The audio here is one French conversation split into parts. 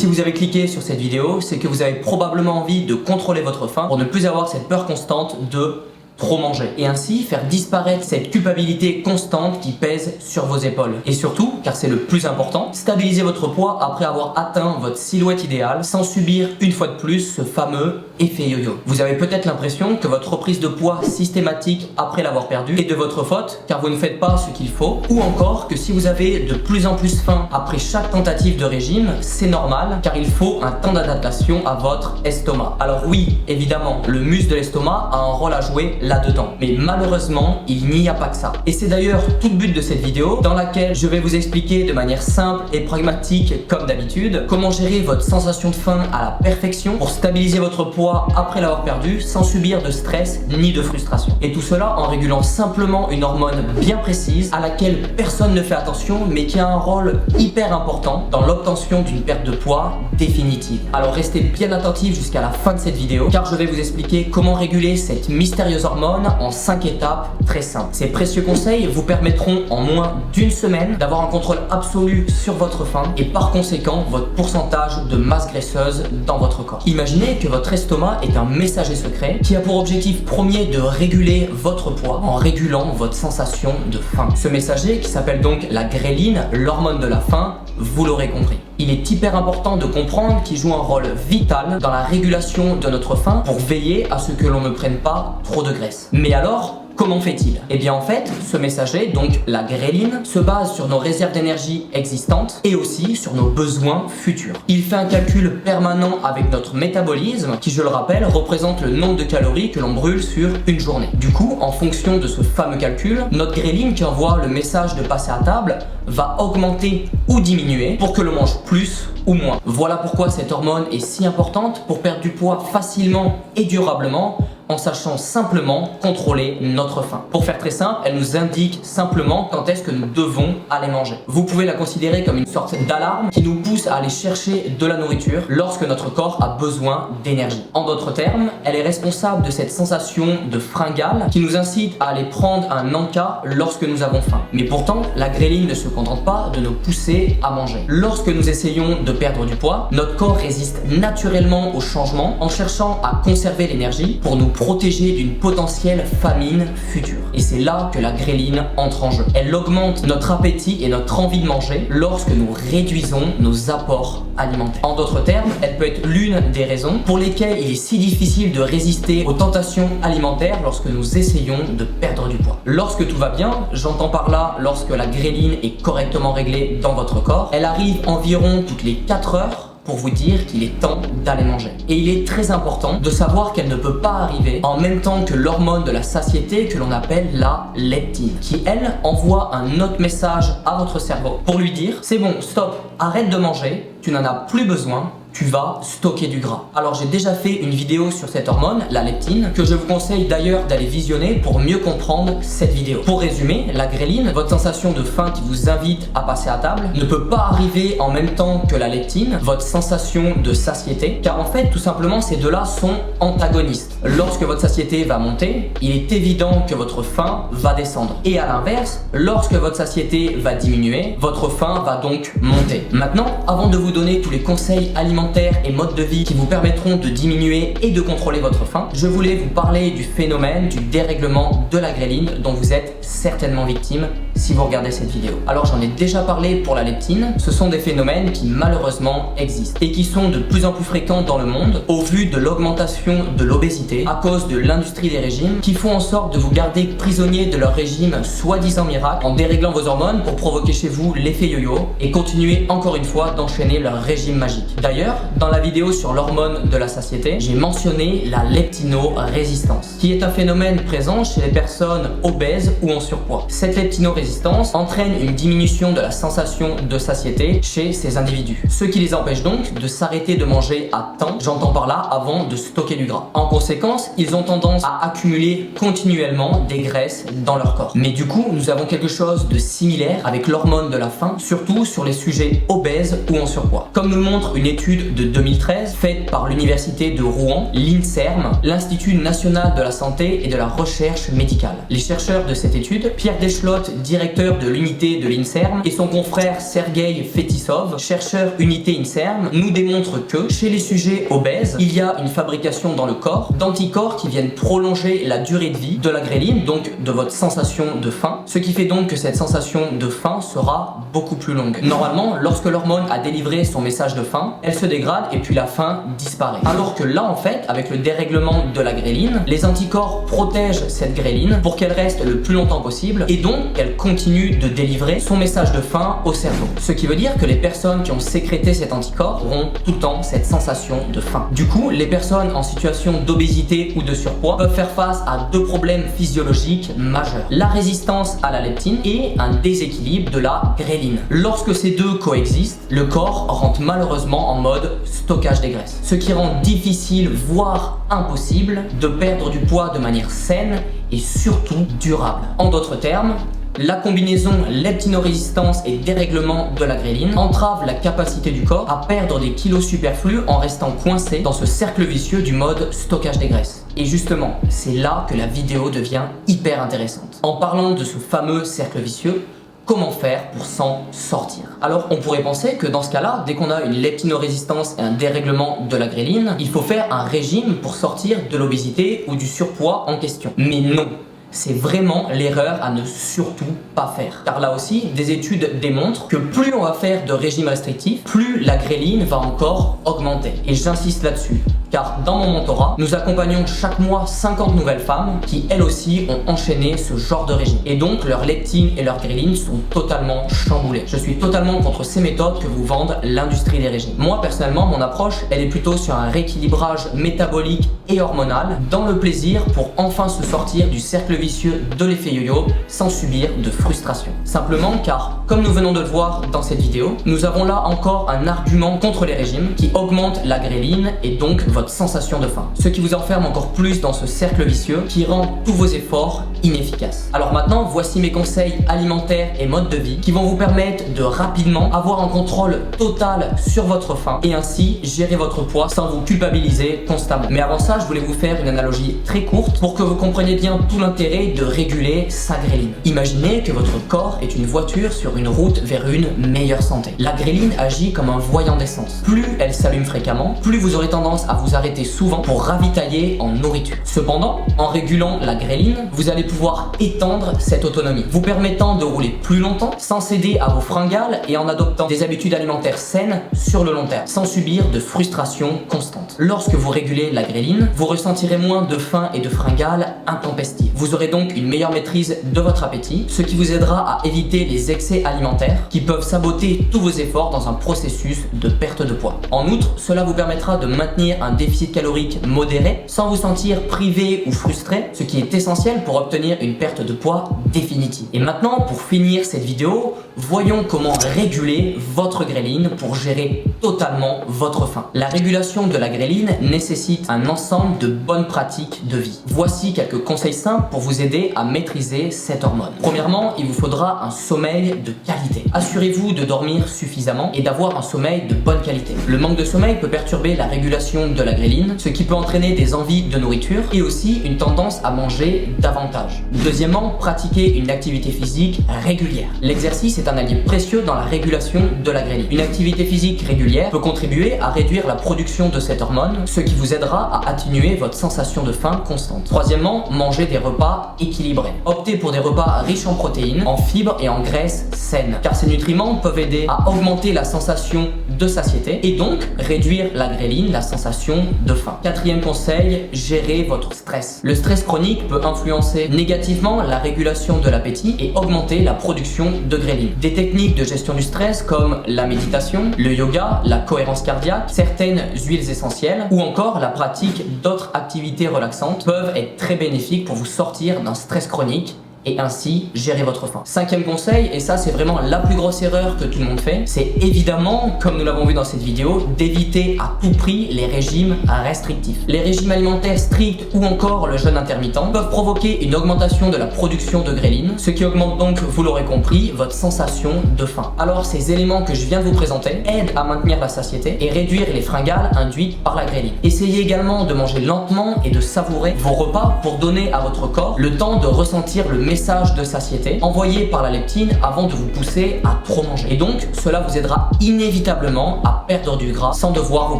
Si vous avez cliqué sur cette vidéo, c'est que vous avez probablement envie de contrôler votre faim pour ne plus avoir cette peur constante de trop manger et ainsi faire disparaître cette culpabilité constante qui pèse sur vos épaules. Et surtout, car c'est le plus important, stabiliser votre poids après avoir atteint votre silhouette idéale sans subir une fois de plus ce fameux effet yo-yo. Vous avez peut-être l'impression que votre reprise de poids systématique après l'avoir perdu est de votre faute car vous ne faites pas ce qu'il faut, ou encore que si vous avez de plus en plus faim après chaque tentative de régime, c'est normal car il faut un temps d'adaptation à votre estomac. Alors oui, évidemment, le muscle de l'estomac a un rôle à jouer là-dedans. Mais malheureusement, il n'y a pas que ça. Et c'est d'ailleurs tout le but de cette vidéo dans laquelle je vais vous expliquer de manière simple et pragmatique comme d'habitude comment gérer votre sensation de faim à la perfection pour stabiliser votre poids après l'avoir perdu sans subir de stress ni de frustration. Et tout cela en régulant simplement une hormone bien précise à laquelle personne ne fait attention mais qui a un rôle hyper important dans l'obtention d'une perte de poids définitive. Alors restez bien attentifs jusqu'à la fin de cette vidéo car je vais vous expliquer comment réguler cette mystérieuse hormone en 5 étapes très simples. Ces précieux conseils vous permettront en moins d'une semaine d'avoir un contrôle absolu sur votre faim et par conséquent votre pourcentage de masse graisseuse dans votre corps. Imaginez que votre estomac est un messager secret qui a pour objectif premier de réguler votre poids en régulant votre sensation de faim. Ce messager qui s'appelle donc la gréline, l'hormone de la faim, vous l'aurez compris. Il est hyper important de comprendre qu'il joue un rôle vital dans la régulation de notre faim pour veiller à ce que l'on ne prenne pas trop de graisse. Mais alors, comment fait-il? Eh bien en fait, ce messager, donc la gréline, se base sur nos réserves d'énergie existantes et aussi sur nos besoins futurs. Il fait un calcul permanent avec notre métabolisme qui, je le rappelle, représente le nombre de calories que l'on brûle sur une journée. Du coup, en fonction de ce fameux calcul, notre gréline qui envoie le message de passer à table va augmenter ou diminuer pour que l'on mange plus ou moins. Voilà pourquoi cette hormone est si importante pour perdre du poids facilement et durablement en sachant simplement contrôler notre faim. Pour faire très simple, elle nous indique simplement quand est-ce que nous devons aller manger. Vous pouvez la considérer comme une sorte d'alarme qui nous pousse à aller chercher de la nourriture lorsque notre corps a besoin d'énergie. En d'autres termes, elle est responsable de cette sensation de fringale qui nous incite à aller prendre un encas lorsque nous avons faim. Mais pourtant, la gréline ne se contente pas de nous pousser à manger. Lorsque nous essayons de perdre du poids, notre corps résiste naturellement au changement en cherchant à conserver l'énergie pour nous protéger d'une potentielle famine future. Et c'est là que la gréline entre en jeu. Elle augmente notre appétit et notre envie de manger lorsque nous réduisons nos apports alimentaires. En d'autres termes, elle peut être l'une des raisons pour lesquelles il est si difficile de résister aux tentations alimentaires lorsque nous essayons de perdre du poids. Lorsque tout va bien, j'entends par là lorsque la gréline est correctement réglée dans votre corps, elle arrive environ toutes les 4 heures pour vous dire qu'il est temps d'aller manger. Et il est très important de savoir qu'elle ne peut pas arriver en même temps que l'hormone de la satiété que l'on appelle la leptine, qui elle envoie un autre message à votre cerveau pour lui dire c'est bon, stop, arrête de manger, tu n'en as plus besoin, tu vas stocker du gras. Alors j'ai déjà fait une vidéo sur cette hormone, la leptine, que je vous conseille d'ailleurs d'aller visionner pour mieux comprendre cette vidéo. Pour résumer, la gréline, votre sensation de faim qui vous invite à passer à table, ne peut pas arriver en même temps que la leptine, votre sensation de satiété, car en fait tout simplement ces deux-là sont antagonistes. Lorsque votre satiété va monter, il est évident que votre faim va descendre. Et à l'inverse, lorsque votre satiété va diminuer, votre faim va donc monter. Maintenant, avant de vous donner tous les conseils alimentaires et modes de vie qui vous permettront de diminuer et de contrôler votre faim, je voulais vous parler du phénomène du dérèglement de la gréline dont vous êtes certainement victime si vous regardez cette vidéo. Alors j'en ai déjà parlé pour la leptine, ce sont des phénomènes qui malheureusement existent et qui sont de plus en plus fréquents dans le monde au vu de l'augmentation de l'obésité à cause de l'industrie des régimes qui font en sorte de vous garder prisonnier de leur régime soi-disant miracle en déréglant vos hormones pour provoquer chez vous l'effet yo-yo et continuer encore une fois d'enchaîner leur régime magique. D'ailleurs, dans la vidéo sur l'hormone de la satiété, j'ai mentionné la leptino-résistance qui est un phénomène présent chez les personnes obèses ou en surpoids. Cette leptino-résistance entraîne une diminution de la sensation de satiété chez ces individus, ce qui les empêche donc de s'arrêter de manger à temps, j'entends par là avant de stocker du gras. En conséquence, ils ont tendance à accumuler continuellement des graisses dans leur corps. Mais du coup, nous avons quelque chose de similaire avec l'hormone de la faim, surtout sur les sujets obèses ou en surpoids. Comme nous le montre une étude de 2013 faite par l'université de Rouen, l'INSERM, l'Institut national de la santé et de la recherche médicale. Les chercheurs de cette étude, Pierre Deschlotte, directeur de l'unité de l'INSERM, et son confrère Sergueï Fetisov, chercheur unité INSERM, nous démontrent que chez les sujets obèses, il y a une fabrication dans le corps d'anticorps qui viennent prolonger la durée de vie de la gréline, donc de votre sensation de faim, ce qui fait donc que cette sensation de faim sera beaucoup plus longue. Normalement, lorsque l'hormone a délivré son message de faim, elle se dégrade et puis la faim disparaît. Alors que là, en fait, avec le dérèglement de la gréline, les anticorps protègent cette gréline pour qu'elle reste le plus longtemps possible et donc qu'elle continue de délivrer son message de faim au cerveau. Ce qui veut dire que les personnes qui ont sécrété cet anticorps auront tout le temps cette sensation de faim. Du coup, les personnes en situation d'obésité ou de surpoids peuvent faire face à deux problèmes physiologiques majeurs: la résistance à la leptine et un déséquilibre de la gréline. Lorsque ces deux coexistent, le corps rentre malheureusement en mode stockage des graisses, ce qui rend difficile, voire impossible, de perdre du poids de manière saine et surtout durable. En d'autres termes, la combinaison leptinorésistance et dérèglement de la gréline entrave la capacité du corps à perdre des kilos superflus en restant coincé dans ce cercle vicieux du mode stockage des graisses. Et justement, c'est là que la vidéo devient hyper intéressante. En parlant de ce fameux cercle vicieux, comment faire pour s'en sortir? Alors on pourrait penser que dans ce cas-là, dès qu'on a une leptinorésistance et un dérèglement de la gréline, il faut faire un régime pour sortir de l'obésité ou du surpoids en question. Mais non! C'est vraiment l'erreur à ne surtout pas faire. Car là aussi, des études démontrent que plus on va faire de régime restrictif, plus la gréline va encore augmenter. Et j'insiste là-dessus, car dans mon mentorat, nous accompagnons chaque mois 50 nouvelles femmes qui elles aussi ont enchaîné ce genre de régime. Et donc leur leptine et leur gréline sont totalement chamboulées. Je suis totalement contre ces méthodes que vous vendent l'industrie des régimes. Moi personnellement, mon approche, elle est plutôt sur un rééquilibrage métabolique et hormonal, dans le plaisir pour enfin se sortir du cercle vicieux de l'effet yo-yo sans subir de frustration. Simplement car, comme nous venons de le voir dans cette vidéo, nous avons là encore un argument contre les régimes qui augmente la gréline et donc votre sensation de faim. Ce qui vous enferme encore plus dans ce cercle vicieux qui rend tous vos efforts inefficaces. Alors maintenant, voici mes conseils alimentaires et modes de vie qui vont vous permettre de rapidement avoir un contrôle total sur votre faim et ainsi gérer votre poids sans vous culpabiliser constamment. Mais avant ça, je voulais vous faire une analogie très courte pour que vous compreniez bien tout l'intérêt de réguler sa gréline. Imaginez que votre corps est une voiture sur une route vers une meilleure santé. La gréline agit comme un voyant d'essence. Plus elle s'allume fréquemment, plus vous aurez tendance à vous arrêter souvent pour ravitailler en nourriture. Cependant, en régulant la gréline, vous allez pouvoir étendre cette autonomie, vous permettant de rouler plus longtemps sans céder à vos fringales et en adoptant des habitudes alimentaires saines sur le long terme, sans subir de frustration constante. Lorsque vous régulez la gréline, vous ressentirez moins de faim et de fringales intempestives. Vous aurez donc une meilleure maîtrise de votre appétit, ce qui vous aidera à éviter les excès alimentaires qui peuvent saboter tous vos efforts dans un processus de perte de poids. En outre, cela vous permettra de maintenir un déficit calorique modéré sans vous sentir privé ou frustré, ce qui est essentiel pour obtenir une perte de poids définitive. Et maintenant, pour finir cette vidéo, voyons comment réguler votre gréline pour gérer totalement votre faim. La régulation de la gréline nécessite un ensemble de bonnes pratiques de vie. Voici quelques conseils simples pour vous aider à maîtriser cette hormone. Premièrement, il vous faudra un sommeil de qualité. Assurez-vous de dormir suffisamment et d'avoir un sommeil de bonne qualité. Le manque de sommeil peut perturber la régulation de la gréline, ce qui peut entraîner des envies de nourriture et aussi une tendance à manger davantage. Deuxièmement, pratiquez une activité physique régulière. L'exercice est un allié précieux dans la régulation de la gréline. Une activité physique régulière peut contribuer à réduire la production de cette hormone, ce qui vous aidera à atténuer votre sensation de faim constante. Troisièmement, mangez des repas équilibrés. Optez pour des repas riches en protéines, en fibres et en graisses saines, car ces nutriments peuvent aider à augmenter la sensation de satiété et donc réduire la gréline, la sensation de faim. Quatrième conseil, gérez votre stress. Le stress chronique peut influencer négativement la régulation de l'appétit et augmenter la production de gréline. Des techniques de gestion du stress comme la méditation, le yoga, la cohérence cardiaque, certaines huiles essentielles ou encore la pratique d'autres activités relaxantes peuvent être très bénéfiques pour vous sortir d'un stress chronique et ainsi gérer votre faim. Cinquième conseil, et ça c'est vraiment la plus grosse erreur que tout le monde fait, c'est évidemment, comme nous l'avons vu dans cette vidéo, d'éviter à tout prix les régimes restrictifs. Les régimes alimentaires stricts ou encore le jeûne intermittent peuvent provoquer une augmentation de la production de gréline, ce qui augmente donc, vous l'aurez compris, votre sensation de faim. Alors ces éléments que je viens de vous présenter aident à maintenir la satiété et réduire les fringales induites par la gréline. Essayez également de manger lentement et de savourer vos repas pour donner à votre corps le temps de ressentir le message de satiété envoyé par la leptine avant de vous pousser à trop manger. Et donc, cela vous aidera inévitablement à perdre du gras sans devoir vous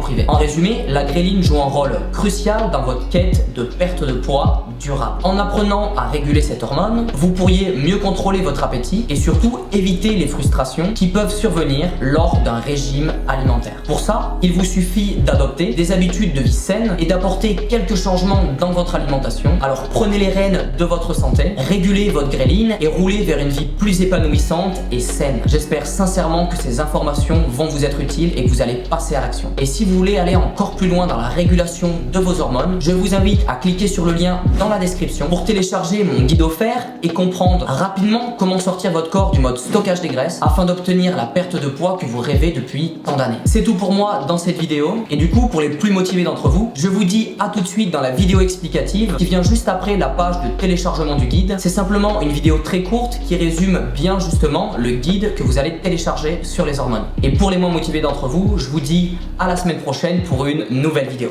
priver. En résumé, la gréline joue un rôle crucial dans votre quête de perte de poids durable. En apprenant à réguler cette hormone, vous pourriez mieux contrôler votre appétit et surtout éviter les frustrations qui peuvent survenir lors d'un régime alimentaire. Pour ça, il vous suffit d'adopter des habitudes de vie saines et d'apporter quelques changements dans votre alimentation. Alors prenez les rênes de votre santé, régulez votre gréline et roulez vers une vie plus épanouissante et saine. J'espère sincèrement que ces informations vont vous être utiles et que vous allez passer à l'action. Et si vous voulez aller encore plus loin dans la régulation de vos hormones, je vous invite à cliquer sur le lien dans la description pour télécharger mon guide offert et comprendre rapidement comment sortir votre corps du mode stockage des graisses afin d'obtenir la perte de poids que vous rêvez depuis tant d'années. C'est tout pour moi dans cette vidéo et du coup pour les plus motivés d'entre vous, je vous dis à tout de suite dans la vidéo explicative qui vient juste après la page de téléchargement du guide. C'est simplement une vidéo très courte qui résume bien justement le guide que vous allez télécharger sur les hormones. Et pour les moins motivés d'entre vous, je vous dis à la semaine prochaine pour une nouvelle vidéo.